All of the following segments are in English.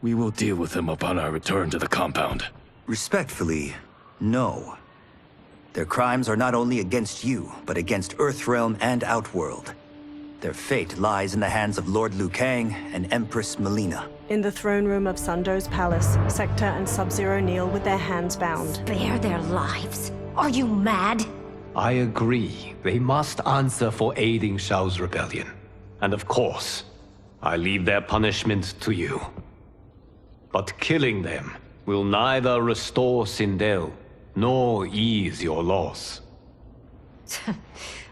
We will deal with them upon our return to the compound. Respectfully, no. Their crimes are not only against you, but against Earthrealm and Outworld. Their fate lies in the hands of Lord Liu Kang and Empress Melina. In the throne room of Sundo's palace, Sector and Sub-Zero kneel with their hands bound. Spare their lives? Are you mad? I agree. They must answer for aiding Shao's rebellion. And of course, I leave their punishment to you. But killing them will neither restore Sindel, nor ease your loss.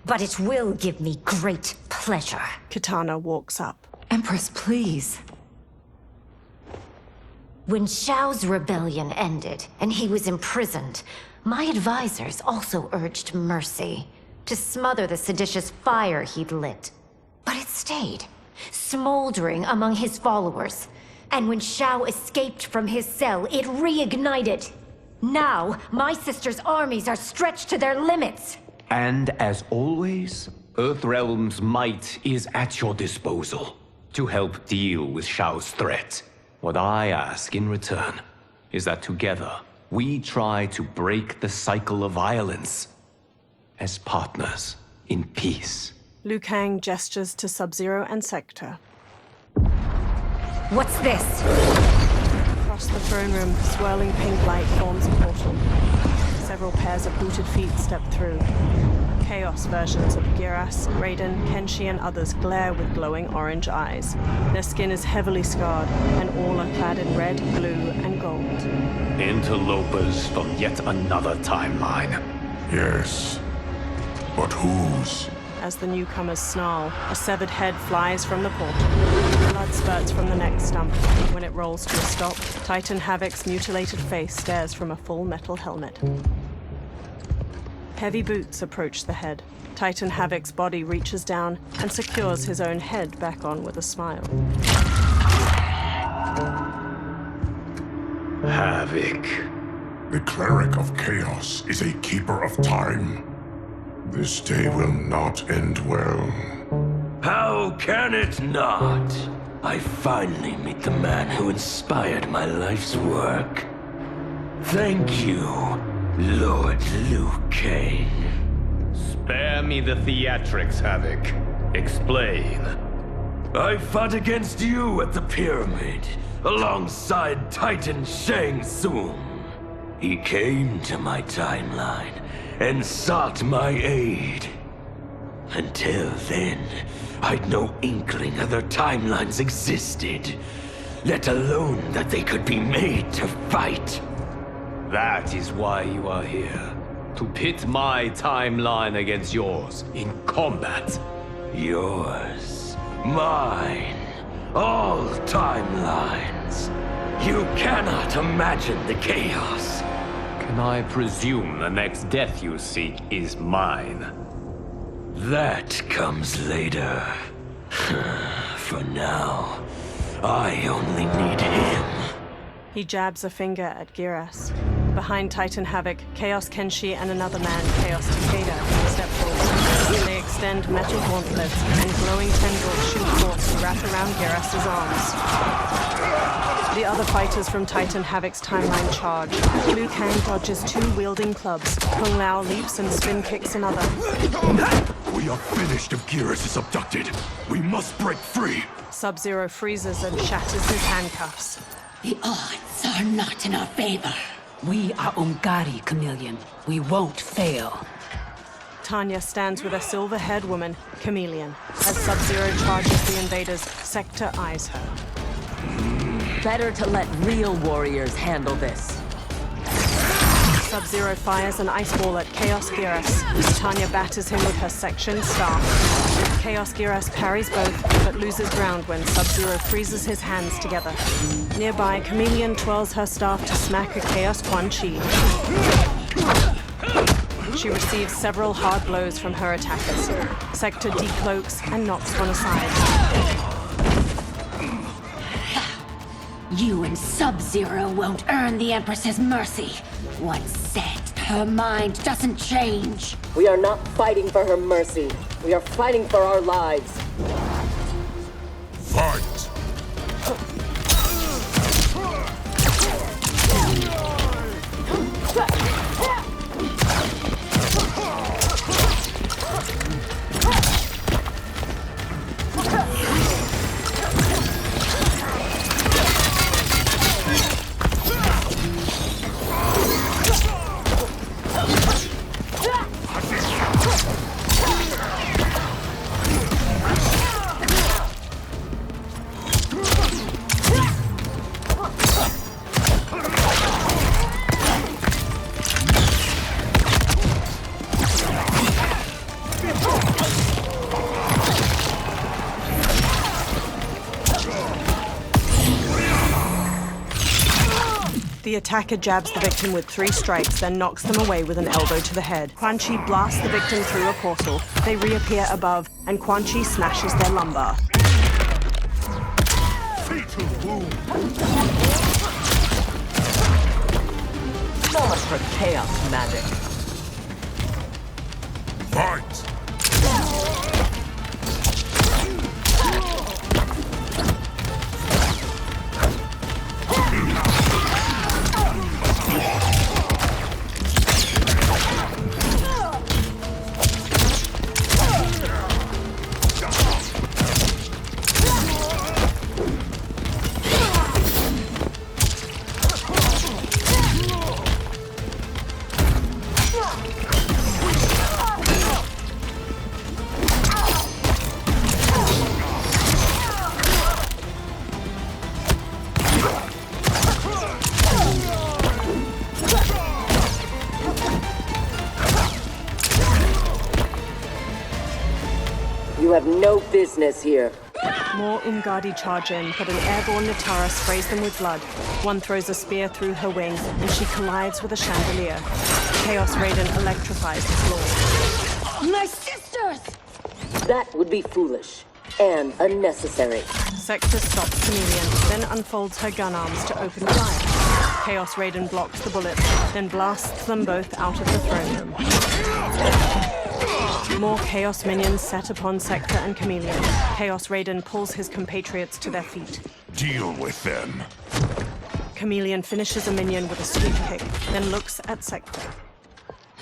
But it will give me great pleasure. Kitana walks up. Empress, please. When Shao's rebellion ended, and he was imprisoned, my advisors also urged mercy, to smother the seditious fire he'd lit. But it stayed, smoldering among his followers. And when Shao escaped from his cell, it reignited. Now, my sister's armies are stretched to their limits. And as always, Earthrealm's might is at your disposal to help deal with Shao's threat. What I ask in return is that together, we try to break the cycle of violence as partners in peace. Liu Kang gestures to Sub-Zero and Sector. What's this? Across the throne room, swirling pink light forms a portal. Several pairs of booted feet step through. Chaos versions of Giras, Raiden, Kenshi, and others glare with glowing orange eyes. Their skin is heavily scarred, and all are clad in red, blue, and gold. Interlopers from yet another timeline. Yes. But whose? As the newcomers snarl, a severed head flies from the portal. Blood spurts from the neck stump. When it rolls to a stop, Titan Havoc's mutilated face stares from a full metal helmet. Heavy boots approach the head. Titan Havoc's body reaches down and secures his own head back on with a smile. Havoc. The cleric of chaos is a keeper of time. This day will not end well. How can it not? I finally meet the man who inspired my life's work. Thank you, Lord Liu Kang. Spare me the theatrics, Havoc. Explain. I fought against you at the pyramid, alongside Titan Shang Tsung. He came to my timeline and sought my aid. Until then, I'd no inkling other timelines existed, let alone that they could be made to fight. That is why you are here. To pit my timeline against yours in combat. Yours, mine, all timelines. You cannot imagine the chaos. Can I presume the next death you seek is mine? That comes later. For now, I only need him. He jabs a finger at Giras. Behind Titan Havoc, Chaos Kenshi and another man, Chaos Takeda, step forward. They extend metal gauntlets, and glowing tendrils shoot forth to wrap around Giras's arms. The other fighters from Titan Havoc's timeline charge. Liu Kang dodges two wielding clubs. Kung Lao leaps and spin kicks another. We are finished if Geras is abducted. We must break free. Sub-Zero freezes and shatters his handcuffs. The odds are not in our favor. We are Ungari, Chameleon. We won't fail. Tanya stands with a silver-haired woman, Chameleon. As Sub-Zero charges the invaders, Sector eyes her. Better to let real warriors handle this. Sub-Zero fires an ice ball at Chaos Giras. Tanya batters him with her section staff. Chaos Giras parries both, but loses ground when Sub-Zero freezes his hands together. Nearby, Chameleon twirls her staff to smack a Chaos Quan Chi. She receives several hard blows from her attackers. Sector decloaks and knocks one aside. You and Sub-Zero won't earn the Empress's mercy. Once set, her mind doesn't change. We are not fighting for her mercy. We are fighting for our lives. Fight! The attacker jabs the victim with 3 strikes, then knocks them away with an elbow to the head. Quan Chi blasts the victim through a portal. They reappear above, and Quan Chi smashes their lumbar. Fatal wound. So much for chaos magic. Fight! You have no business here. More Umgadi charge in, but an airborne Natara sprays them with blood. One throws a spear through her wing, and she collides with a chandelier. Chaos Raiden electrifies the floor. My sisters! That would be foolish and unnecessary. Sector stops Chameleon, then unfolds her gun arms to open fire. Chaos Raiden blocks the bullets, then blasts them both out of the throne room. More Chaos minions set upon Sector and Chameleon. Chaos Raiden pulls his compatriots to their feet. Deal with them. Chameleon finishes a minion with a sweep kick, then looks at Sector.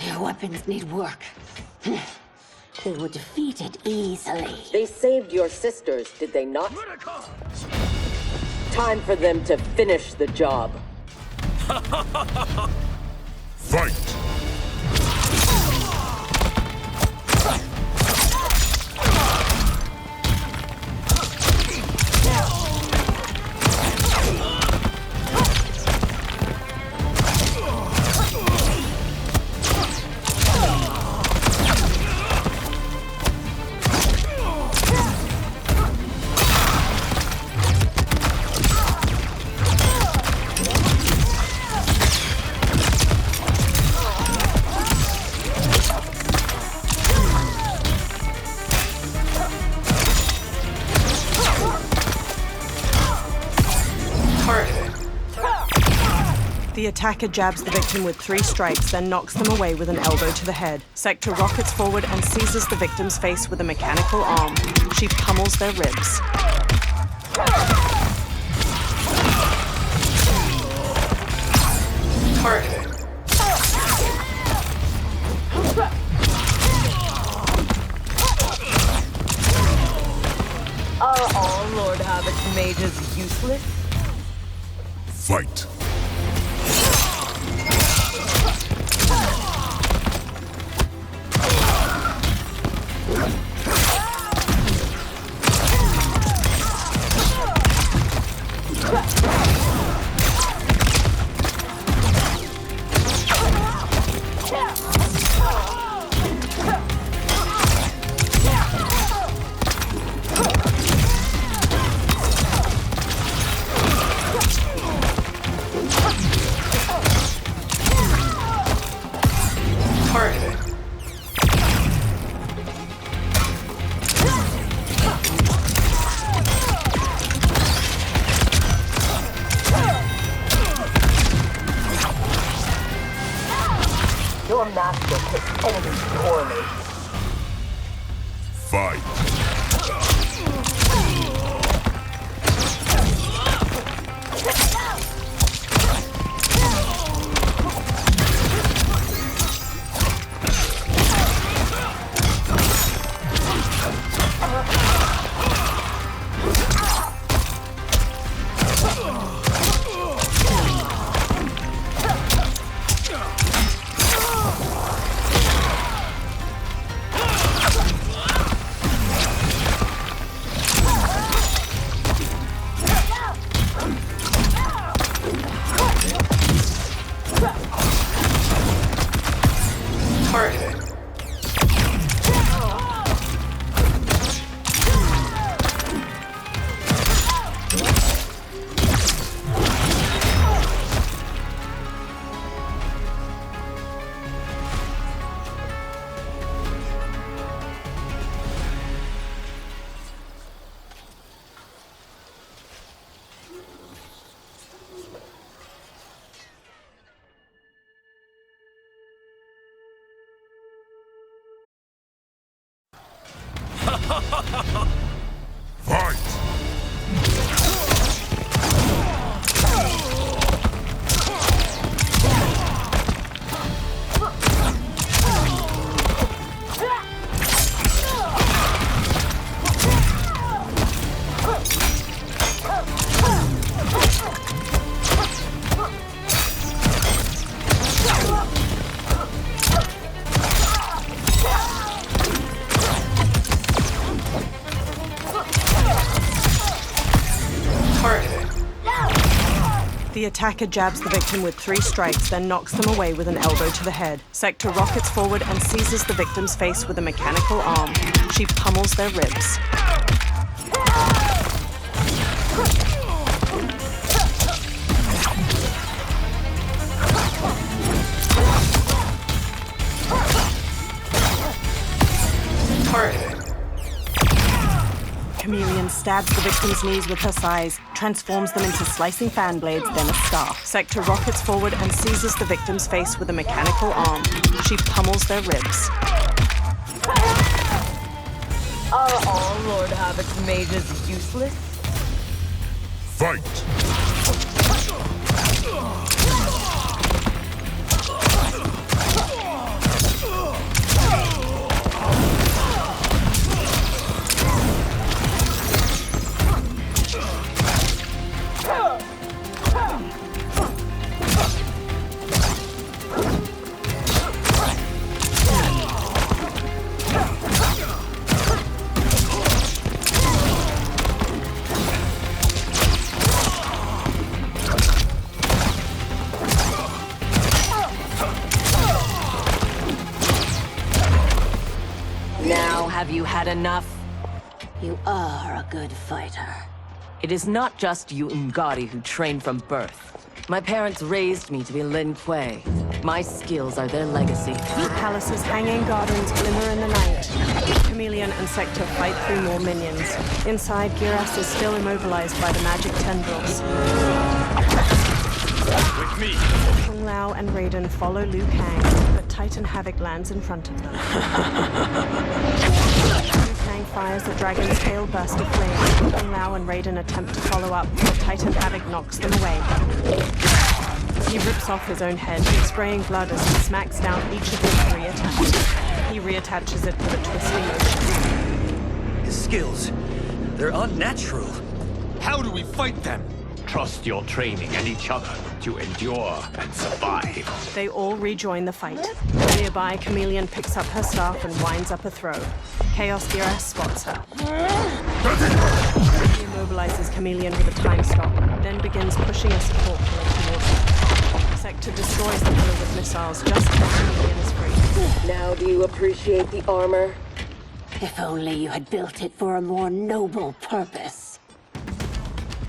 Your weapons need work. They were defeated easily. They saved your sisters, did they not? Time for them to finish the job. Fight! The attacker jabs the victim with 3 strikes, then knocks them away with an elbow to the head. Sector rockets forward and seizes the victim's face with a mechanical arm. She pummels their ribs. Are all Lord Havoc's mages useless? Fight! Your master takes enemies poorly. Fight! Fight! The attacker jabs the victim with 3 strikes, then knocks them away with an elbow to the head. Sector rockets forward and seizes the victim's face with a mechanical arm. She pummels their ribs. Chameleon stabs the victim's knees with her sais, transforms them into slicing fan blades, then a staff. Sector rockets forward and seizes the victim's face with a mechanical arm. She pummels their ribs. Are all Lord Havoc's mages useless? Fight! Now have you had enough? You are a good fighter. It is not just you Ungari who train from birth. My parents raised me to be Lin Kuei. My skills are their legacy. Palace's hanging gardens glimmer in the night. Chameleon and Sector fight through more minions. Inside, Giras is still immobilized by the magic tendrils. With me! Kung Lao and Raiden follow Liu Kang, but Titan Havoc lands in front of them. Liu Kang fires the dragon's tail burst of flame. Kung Lao and Raiden attempt to follow up, but Titan Havoc knocks them away. He rips off his own head, spraying blood as he smacks down each of his 3 attacks. He reattaches it with a twisting motion. His skills, they're unnatural. How do we fight them? Trust your training and each other to endure and survive. They all rejoin the fight. Nearby, Chameleon picks up her staff and winds up a throw. Chaos Giras spots her. He immobilizes Chameleon with a time stop, then begins pushing a support pillar towards her. Sector destroys the pillar with missiles just as Chameleon is free. Now do you appreciate the armor? If only you had built it for a more noble purpose.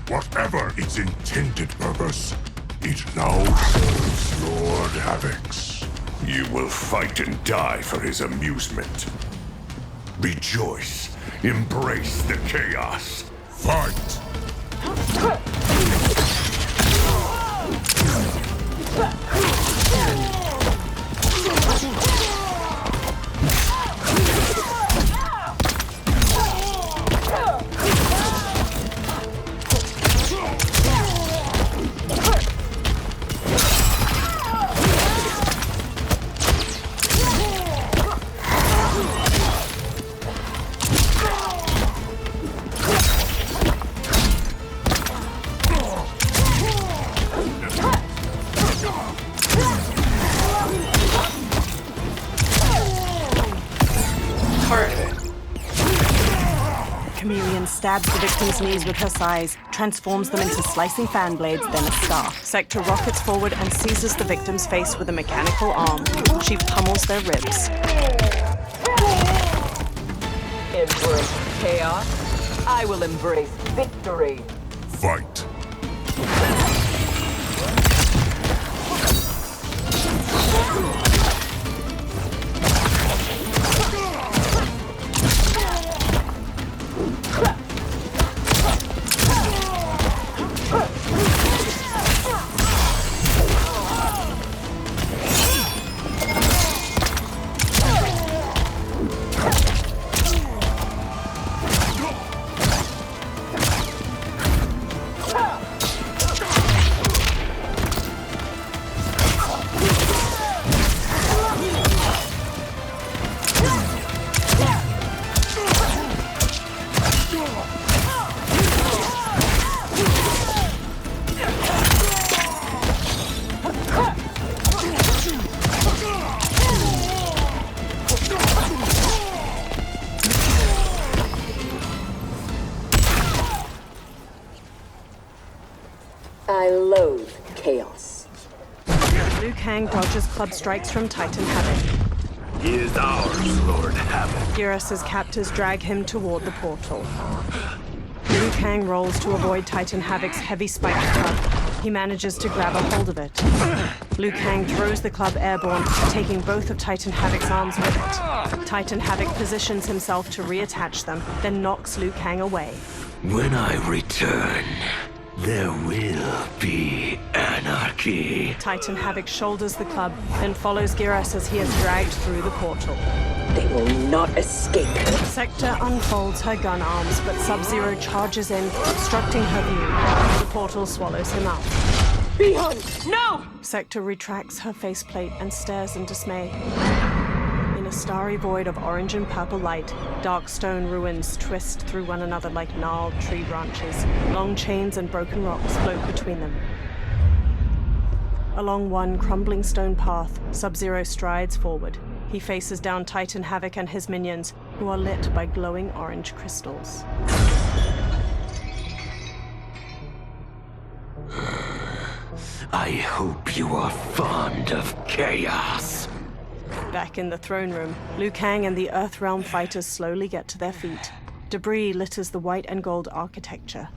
Whatever its intended purpose, it now serves Lord Havoc's. You will fight and die for his amusement. Rejoice. Embrace the chaos. Fight! Chameleon stabs the victim's knees with her sais, transforms them into slicing fan blades, then a staff. Sector rockets forward and seizes the victim's face with a mechanical arm. She pummels their ribs. Embrace chaos. I will embrace victory. Fight! I loathe chaos. Liu Kang dodges club strikes from Titan Havoc. He is ours, Lord Havoc. Geras' captors drag him toward the portal. Liu Kang rolls to avoid Titan Havoc's heavy spiked club. He manages to grab a hold of it. Liu Kang throws the club airborne, taking both of Titan Havoc's arms with it. Titan Havoc positions himself to reattach them, then knocks Liu Kang away. When I return, there will be anarchy. Titan Havoc shoulders the club, then follows Geras as he is dragged through the portal. They will not escape. Sector unfolds her gun arms, but Sub-Zero charges in, obstructing her view. The portal swallows him up. Behind! No! Sector retracts her faceplate and stares in dismay. In a starry void of orange and purple light, dark stone ruins twist through one another like gnarled tree branches. Long chains and broken rocks float between them. Along one crumbling stone path, Sub-Zero strides forward. He faces down Titan Havoc and his minions, who are lit by glowing orange crystals. I hope you are fond of chaos. Back in the throne room, Liu Kang and the Earthrealm fighters slowly get to their feet. Debris litters the white and gold architecture.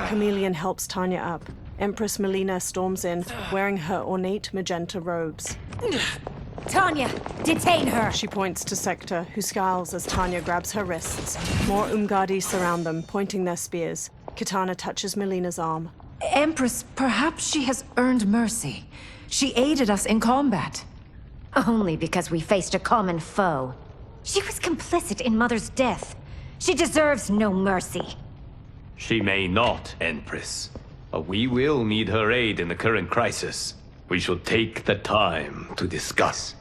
Chameleon helps Tanya up. Empress Melina storms in, wearing her ornate magenta robes. Tanya, detain her! She points to Sector, who scowls as Tanya grabs her wrists. More Umgadi surround them, pointing their spears. Kitana touches Melina's arm. Empress, perhaps she has earned mercy. She aided us in combat. Only because we faced a common foe. She was complicit in Mother's death. She deserves no mercy. She may not, Empress. But we will need her aid in the current crisis. We should take the time to discuss.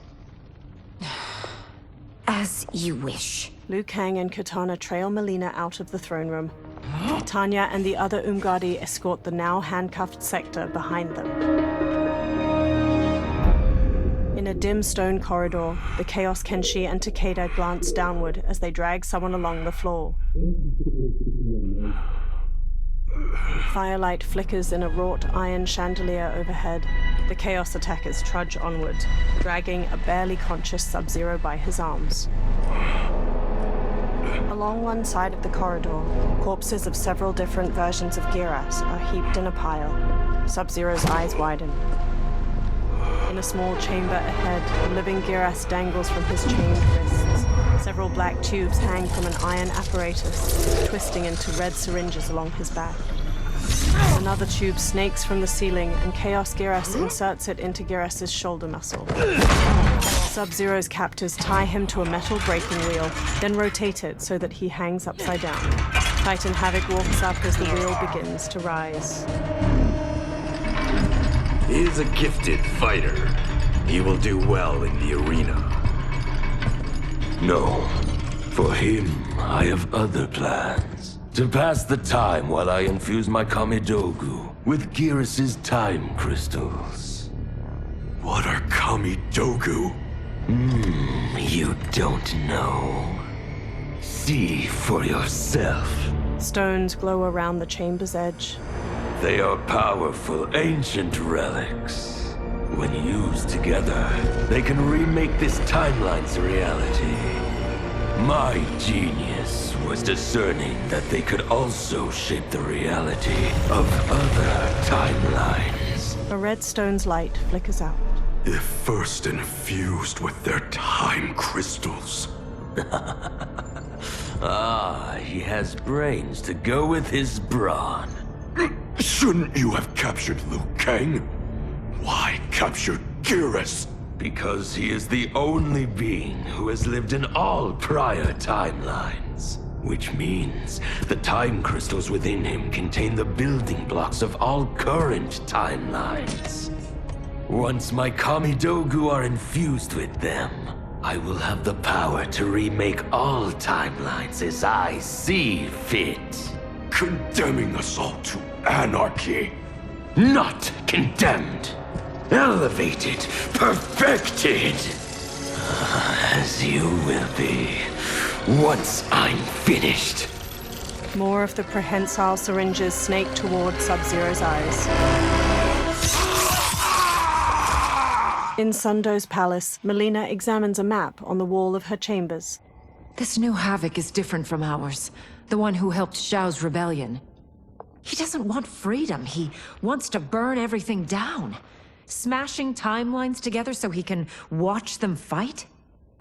As you wish. Liu Kang and Kitana trail Melina out of the throne room. Tanya and the other Umgadi escort the now handcuffed Sector behind them. In a dim stone corridor, the Chaos Kenshi and Takeda glance downward as they drag someone along the floor. Firelight flickers in a wrought iron chandelier overhead. The Chaos attackers trudge onward, dragging a barely conscious Sub-Zero by his arms. Along one side of the corridor, corpses of several different versions of Geras are heaped in a pile. Sub-Zero's eyes widen. In a small chamber ahead, the living Geras dangles from his chained wrists. Several black tubes hang from an iron apparatus, twisting into red syringes along his back. Another tube snakes from the ceiling, and Chaos Geras inserts it into Geras' shoulder muscle. Sub-Zero's captors tie him to a metal braking wheel, then rotate it so that he hangs upside down. Titan Havoc walks up as the wheel begins to rise. He is a gifted fighter. He will do well in the arena. No, for him, I have other plans. To pass the time while I infuse my Kamidogu with Geras' time crystals. What are Kamidogu? You don't know. See for yourself. Stones glow around the chamber's edge. They are powerful, ancient relics. When used together, they can remake this timeline's reality. My genius was discerning that they could also shape the reality of other timelines. A red stone's light flickers out. If first infused with their time crystals. He has brains to go with his brawn. Shouldn't you have captured Liu Kang? Why capture Geras? Because he is the only being who has lived in all prior timelines. Which means the time crystals within him contain the building blocks of all current timelines. Once my Kamidogu are infused with them, I will have the power to remake all timelines as I see fit. Condemning us all to anarchy. Not condemned. Elevated, perfected. As you will be, once I'm finished. More of the prehensile syringes snake toward Sub-Zero's eyes. In Sundo's palace, Melina examines a map on the wall of her chambers. This new Havoc is different from ours. The one who helped Xiao's rebellion. He doesn't want freedom. He wants to burn everything down. Smashing timelines together so he can watch them fight?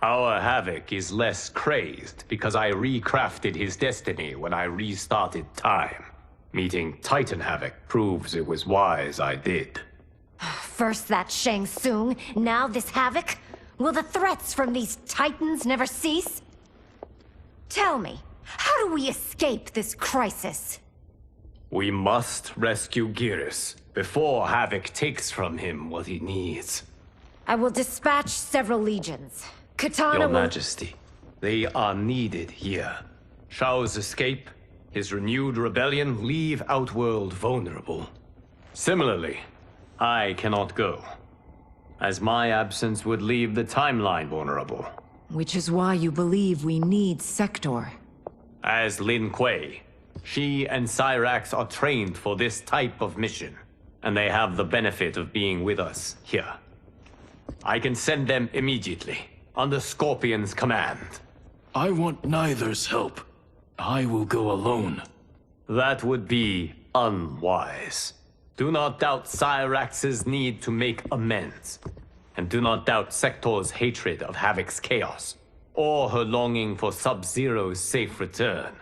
Our Havoc is less crazed because I recrafted his destiny when I restarted time. Meeting Titan Havoc proves it was wise I did. First that Shang Tsung, now this Havoc? Will the threats from these Titans never cease? Tell me, how do we escape this crisis? We must rescue Geras before Havoc takes from him what he needs. I will dispatch several legions. Katana Your will... Majesty, they are needed here. Shao's escape, his renewed rebellion leave Outworld vulnerable. Similarly, I cannot go, as my absence would leave the timeline vulnerable. Which is why you believe we need Sector. As Lin Kuei, she and Cyrax are trained for this type of mission, and they have the benefit of being with us here. I can send them immediately, under Scorpion's command. I want neither's help. I will go alone. That would be unwise. Do not doubt Cyrax's need to make amends. And do not doubt Sector's hatred of Havoc's chaos, or her longing for Sub-Zero's safe return.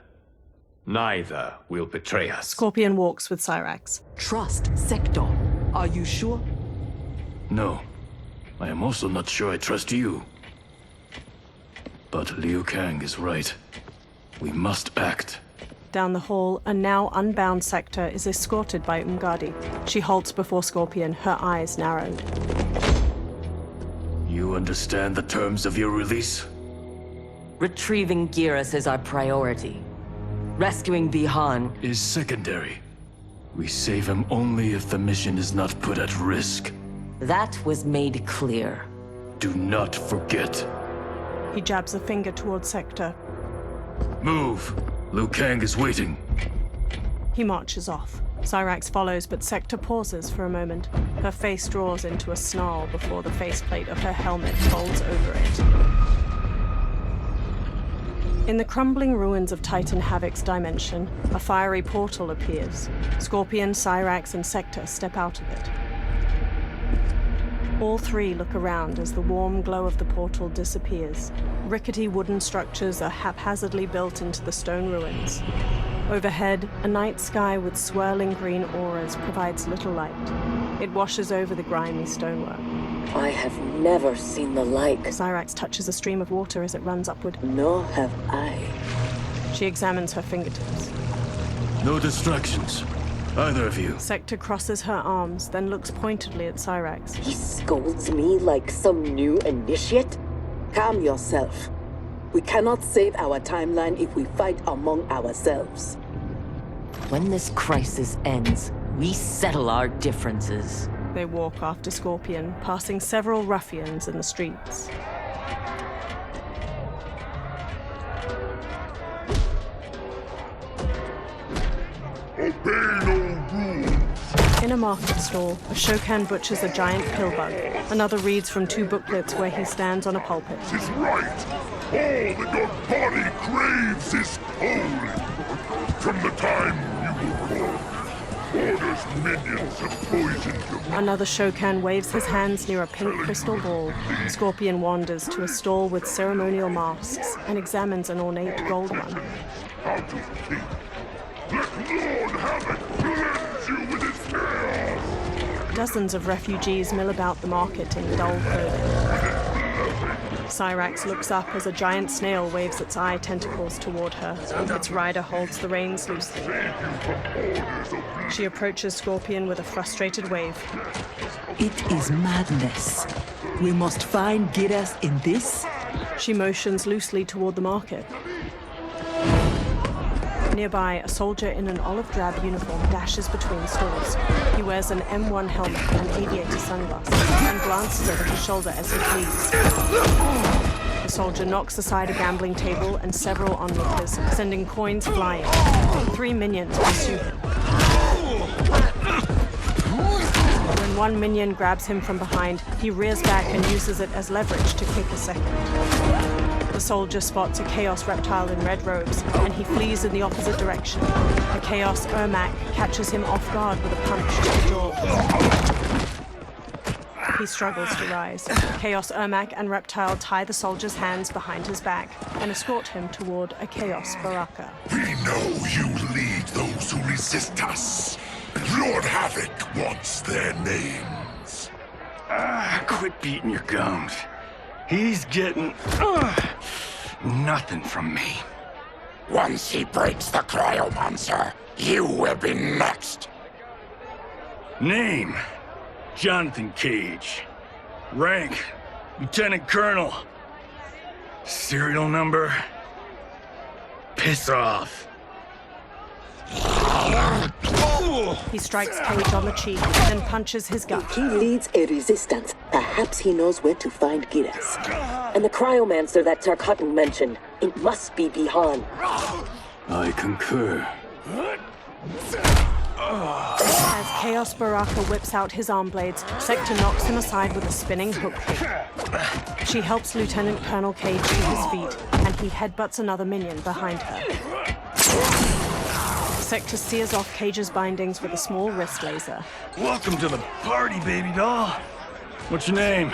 Neither will betray us. Scorpion walks with Cyrax. Trust Sector. Are you sure? No. I am also not sure I trust you. But Liu Kang is right. We must act. Down the hall, a now unbound Sector is escorted by Umgadi. She halts before Scorpion, her eyes narrowed. You understand the terms of your release? Retrieving Geras is our priority. Rescuing Bihan Is secondary. We save him only if the mission is not put at risk. that was made clear. Do not forget. He jabs a finger towards Sector. Move! Liu Kang is waiting. He marches off. Cyrax follows, but Sector pauses for a moment. Her face draws into a snarl before the faceplate of her helmet folds over it. In the crumbling ruins of Titan Havoc's dimension, a fiery portal appears. Scorpion, Cyrax, and Sector step out of it. All three look around as the warm glow of the portal disappears. Rickety wooden structures are haphazardly built into the stone ruins. Overhead, a night sky with swirling green auras provides little light. It washes over the grimy stonework. I have never seen the like. Cyrax touches a stream of water as it runs upward. Nor have I. She examines her fingertips. No distractions. Either of you. Sector crosses her arms, then looks pointedly at Cyrax. He scolds me like some new initiate? Calm yourself. We cannot save our timeline if we fight among ourselves. When this crisis ends, we settle our differences. They walk after Scorpion, passing several ruffians in the streets. Obey no rules. In a market stall, a Shokan butchers a giant pillbug. Another reads from two booklets where he stands on a pulpit. Is right. All that your body craves is holy. From the time you were born, Order's minions have poisoned your mind. Another Shokan waves his hands near a pink crystal ball. Scorpion wanders to a stall with ceremonial masks and examines an ornate gold one. How to think. Let Lord Havoc cleanse you with his chaos. Dozens of refugees mill about the market in dull clothing. Cyrax looks up as a giant snail waves its eye tentacles toward her. Its rider holds the reins loosely. She approaches Scorpion with a frustrated wave. It is madness. We must find Geras in this. She motions loosely toward the market. Nearby, a soldier in an olive drab uniform dashes between stalls. He wears an M1 helmet and aviator sunglasses and glances over his shoulder as he flees. The soldier knocks aside a gambling table and several onlookers, sending coins flying. 3 minions pursue him. When one minion grabs him from behind, he rears back and uses it as leverage to kick a second. The soldier spots a Chaos reptile in red robes, and he flees in the opposite direction. A Chaos Ermac catches him off guard with a punch to the jaw. He struggles to rise. Chaos Ermac and Reptile tie the soldier's hands behind his back and escort him toward a Chaos Baraka. We know you lead those who resist us. Lord Havoc wants their names. Quit beating your gums. He's getting nothing from me. Once he breaks the cryomancer, you will be next. Name: Jonathan Cage. Rank: Lieutenant Colonel. Serial number: piss off. He strikes Cage on the cheek, then punches his gut. If he leads a resistance, perhaps he knows where to find Giras. And the cryomancer that Tarkatan mentioned, it must be Bihan. I concur. As Chaos Baraka whips out his arm blades, Sector knocks him aside with a spinning hook kick. She helps Lieutenant Colonel Cage to his feet, and he headbutts another minion behind her. Sector sears off Cage's bindings with a small wrist laser. Welcome to the party, baby doll. What's your name?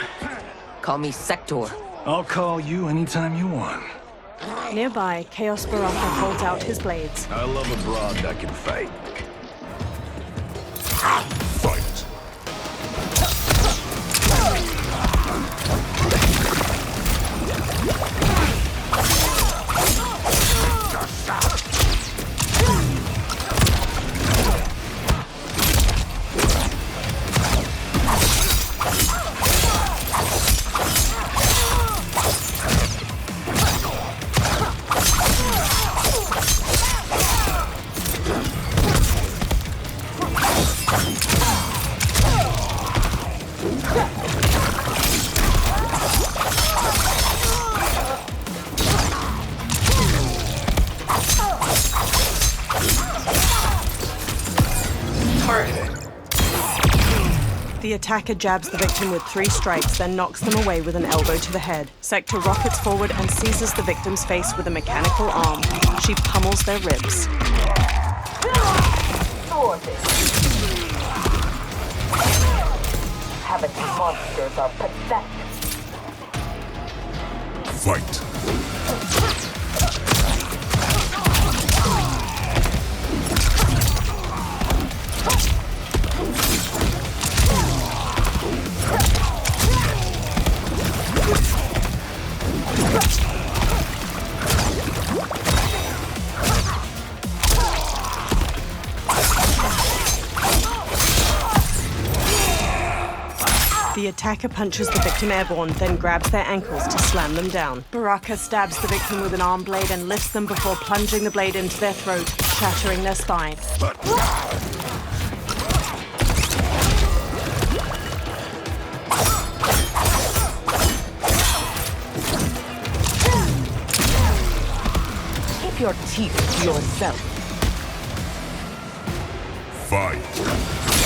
Call me Sector. I'll call you anytime you want. Nearby, Chaos Baraka holds out his blades. I love a broad that can fight. Fight! The attacker jabs the victim with 3 strikes, then knocks them away with an elbow to the head. Sector rockets forward and seizes the victim's face with a mechanical arm. She pummels their ribs. Havoc monsters are pathetic. Fight! The attacker punches the victim airborne, then grabs their ankles to slam them down. Baraka stabs the victim with an arm blade and lifts them before plunging the blade into their throat, shattering their spine. Keep your teeth to yourself. Fight!